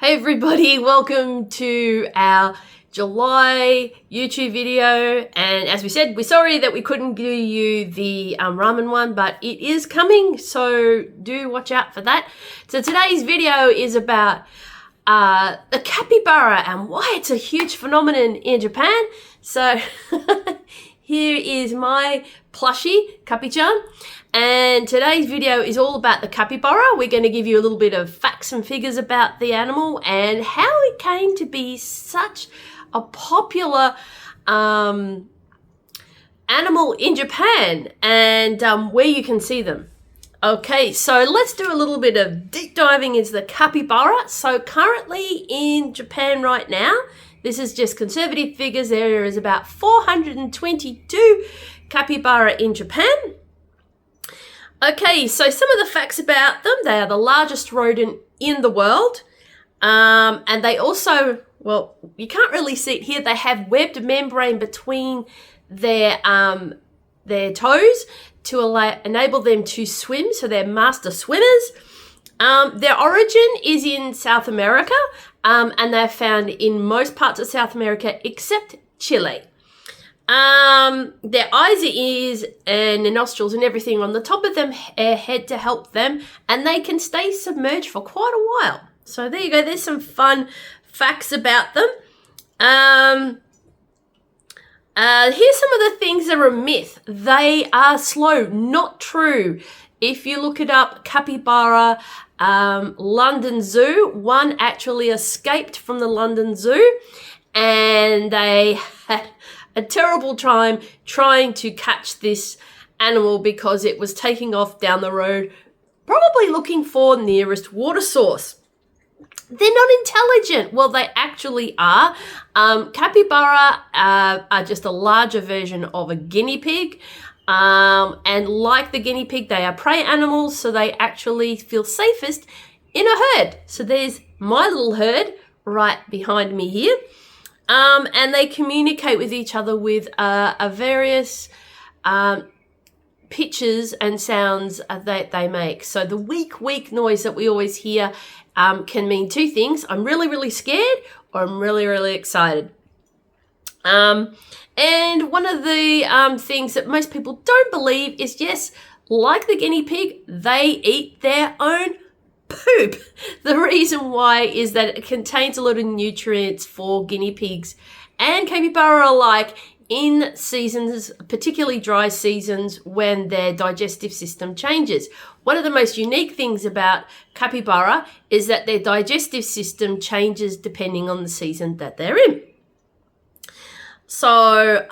Hey everybody, welcome to our July YouTube video, and as we said, we're sorry that we couldn't give you the ramen one, but it is coming, so do watch out for that. So today's video is about the capybara and why it's a huge phenomenon in Japan. So here is my plushie, Capi-chan, and today's video is all about the capybara. We're going to give you a little bit of facts and figures about the animal and how it came to be such a popular animal in Japan, and where you can see them. Okay, so let's do a little bit of deep diving into the capybara. So currently in Japan right now, this is just conservative figures, there is about 422 capybara in Japan. Okay, so some of the facts about them: they are the largest rodent in the world, and they also, well, you can't really see it here, they have webbed membrane between their toes to enable them to swim, so they're master swimmers. Their origin is in South America, and they're found in most parts of South America except Chile. Their eyes, ears, and their nostrils and everything on the top of them head to help them, and they can stay submerged for quite a while. So there you go, there's some fun facts about them. Here's some of the things that are a myth. They are slow. Not true. If you look it up, capybara, London Zoo, one actually escaped from the London Zoo, and they had a terrible time trying to catch this animal because it was taking off down the road, probably looking for nearest water source. They're not intelligent. Well, they actually are. Capybara are just a larger version of a guinea pig. And like the guinea pig, they are prey animals, so they actually feel safest in a herd. So there's my little herd right behind me here. And they communicate with each other with various pitches and sounds that they make. So the weak noise that we always hear can mean two things: I'm really, really scared, or I'm really, really excited. And one of the things that most people don't believe is, yes, like the guinea pig, they eat their own poop. The reason why is that it contains a lot of nutrients for guinea pigs and capybara alike in seasons, particularly dry seasons, when their digestive system changes. One of the most unique things about capybara is that their digestive system changes depending on the season that they're in. So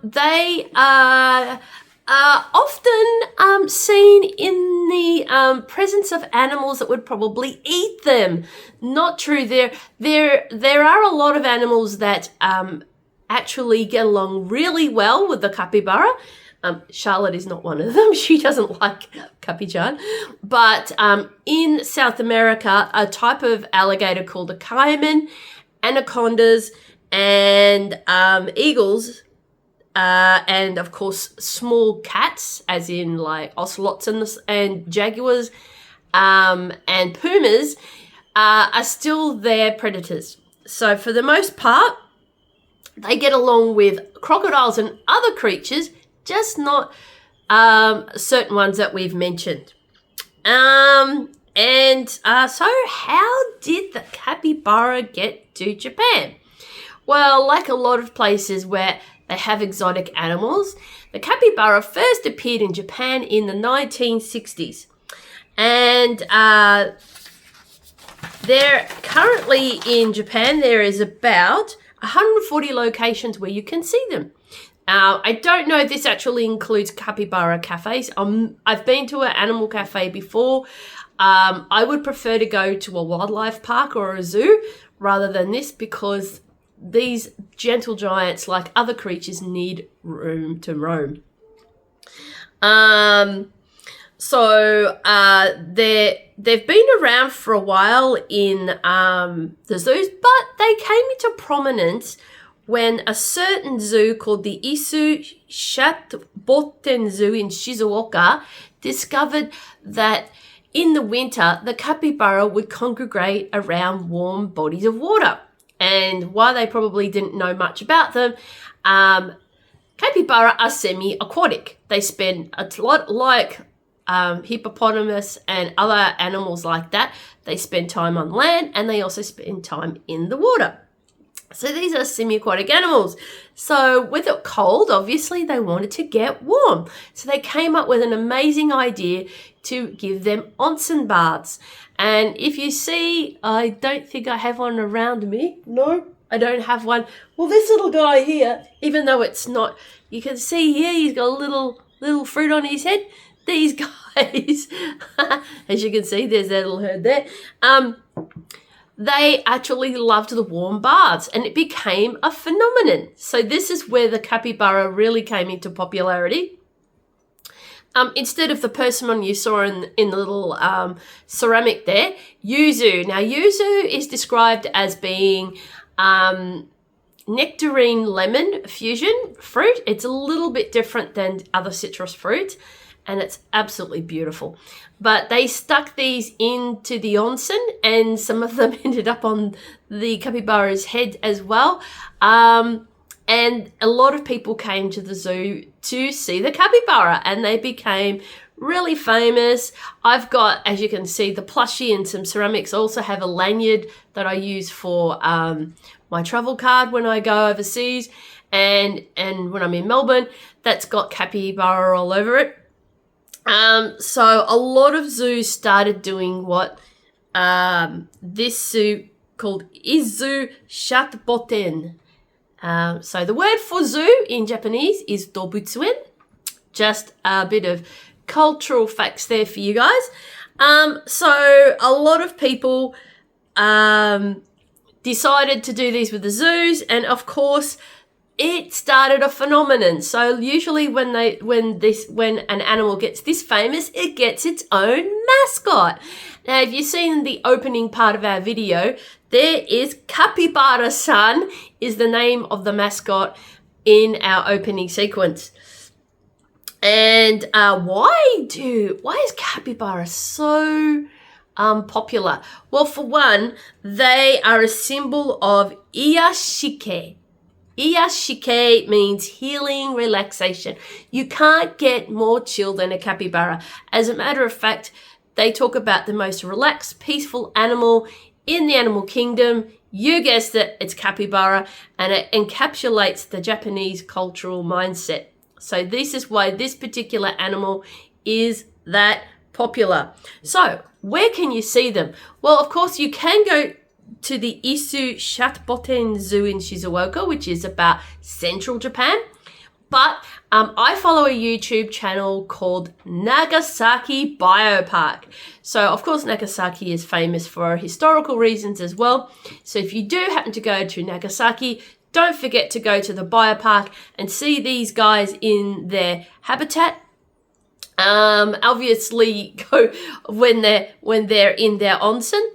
they are often seen in the presence of animals that would probably eat them. Not true. There are a lot of animals that actually get along really well with the capybara. Charlotte is not one of them. She doesn't like Capi-chan. But in South America, a type of alligator called a caiman, anacondas, and eagles, and of course small cats, as in like ocelots and jaguars, and pumas, are still their predators. So for the most part, they get along with crocodiles and other creatures, just not certain ones that we've mentioned. So how did the capybara get to Japan? Well, like a lot of places where they have exotic animals, the capybara first appeared in Japan in the 1960s. And there currently in Japan, there is about 140 locations where you can see them. I don't know if this actually includes capybara cafes. I've been to an animal cafe before. I would prefer to go to a wildlife park or a zoo rather than this, because these gentle giants, like other creatures, need room to roam. They've been around for a while in the zoos, but they came into prominence when a certain zoo called the Isu Shatboten Zoo in Shizuoka discovered that in the winter, the capybara would congregate around warm bodies of water. And while they probably didn't know much about them, capybara are semi-aquatic. They spend a lot like hippopotamus and other animals like that. They spend time on land and they also spend time in the water. So these are semi-aquatic animals. So with it cold, obviously they wanted to get warm. So they came up with an amazing idea to give them onsen baths. And if you see, I don't think I have one around me. No, I don't have one. Well, this little guy here, even though it's not, you can see here he's got a little fruit on his head. These guys, as you can see, there's that little herd there. They actually loved the warm baths and it became a phenomenon. So this is where the capybara really came into popularity. Instead of the persimmon you saw in the little ceramic there, yuzu. Now, yuzu is described as being nectarine lemon fusion fruit. It's a little bit different than other citrus fruit. And it's absolutely beautiful. But they stuck these into the onsen and some of them ended up on the capybara's head as well. And a lot of people came to the zoo to see the capybara and they became really famous. I've got, as you can see, the plushie and some ceramics. I also have a lanyard that I use for my travel card when I go overseas and when I'm in Melbourne, that's got capybara all over it. So a lot of zoos started doing what this zoo called Izu Shatboten. So the word for zoo in Japanese is dobutsuen. Just a bit of cultural facts there for you guys. So a lot of people decided to do these with the zoos, and of course it started a phenomenon. So usually when an animal gets this famous, it gets its own mascot. Now, if you've seen the opening part of our video, there is Capybara-san is the name of the mascot in our opening sequence. And why is capybara so popular? Well, for one, they are a symbol of iyashike. Iyashike means healing, relaxation. You can't get more chill than a capybara. As a matter of fact, they talk about the most relaxed, peaceful animal in the animal kingdom. You guessed it, it's capybara, and it encapsulates the Japanese cultural mindset. So this is why this particular animal is that popular. So where can you see them? Well, of course, you can go to the Isu Shatboten Zoo in Shizuoka, which is about central Japan. But I follow a YouTube channel called Nagasaki Biopark. So, of course, Nagasaki is famous for historical reasons as well. So if you do happen to go to Nagasaki, don't forget to go to the biopark and see these guys in their habitat. Obviously, go when they're in their onsen.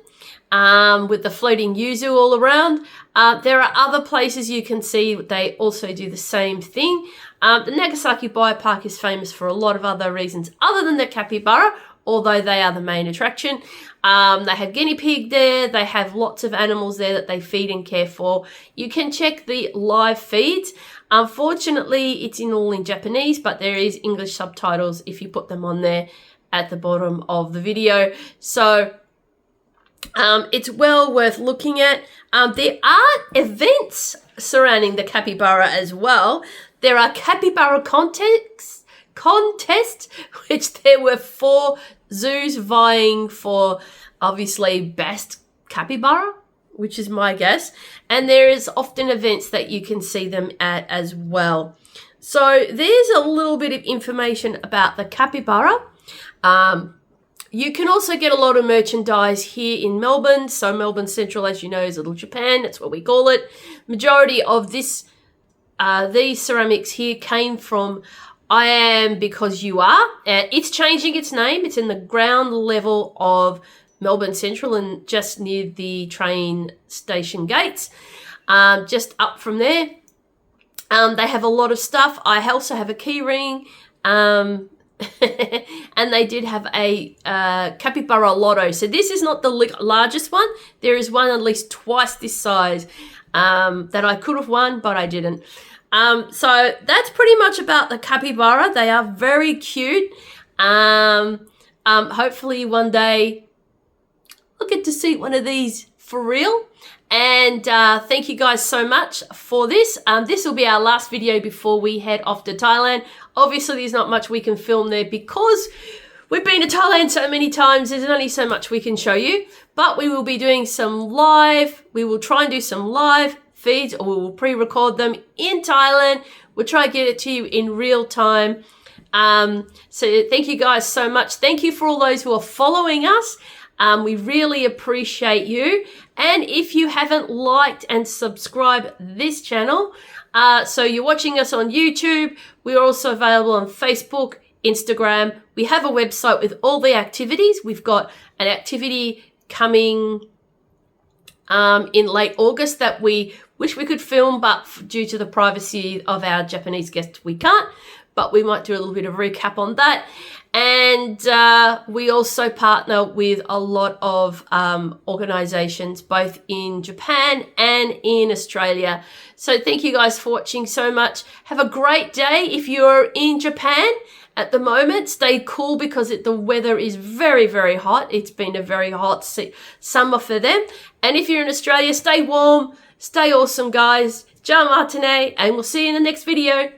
With the floating yuzu all around. There are other places you can see they also do the same thing. The Nagasaki Biopark is famous for a lot of other reasons other than the capybara, although they are the main attraction. They have guinea pig there. They have lots of animals there that they feed and care for. You can check the live feeds. Unfortunately, it's all in Japanese, but there is English subtitles if you put them on there at the bottom of the video. So it's well worth looking at. There are events surrounding the capybara as well. There are capybara contests, which there were 4 zoos vying for, obviously, best capybara, which is my guess. And there is often events that you can see them at as well. So there's a little bit of information about the capybara. You can also get a lot of merchandise here in Melbourne. So Melbourne Central, as you know, is Little Japan. That's what we call it. Majority of these ceramics here came from I Am Because You Are. It's changing its name. It's in the ground level of Melbourne Central and just near the train station gates. Just up from there. They have a lot of stuff. I also have a key ring. and they did have a Capybara Lotto. So this is not the largest one. There is one at least twice this size that I could have won, but I didn't. So that's pretty much about the capybara. They are very cute. Hopefully one day I'll get to see one of these for real. And thank you guys so much for this. This will be our last video before we head off to Thailand. Obviously, there's not much we can film there because we've been to Thailand so many times. There's only so much we can show you. But we will be doing some live. We will try and do some live feeds, or we will pre-record them in Thailand. We'll try and get it to you in real time. So thank you guys so much. Thank you for all those who are following us. We really appreciate you. And if you haven't liked and subscribed this channel, so you're watching us on YouTube, we're also available on Facebook, Instagram. We have a website with all the activities. We've got an activity coming in late August that we wish we could film, but due to the privacy of our Japanese guests, we can't. But we might do a little bit of recap on that. And we also partner with a lot of organizations, both in Japan and in Australia. So thank you guys for watching so much. Have a great day. If you're in Japan at the moment, stay cool because the weather is very, very hot. It's been a very hot summer for them. And if you're in Australia, stay warm, stay awesome, guys. Ja Martine, and we'll see you in the next video.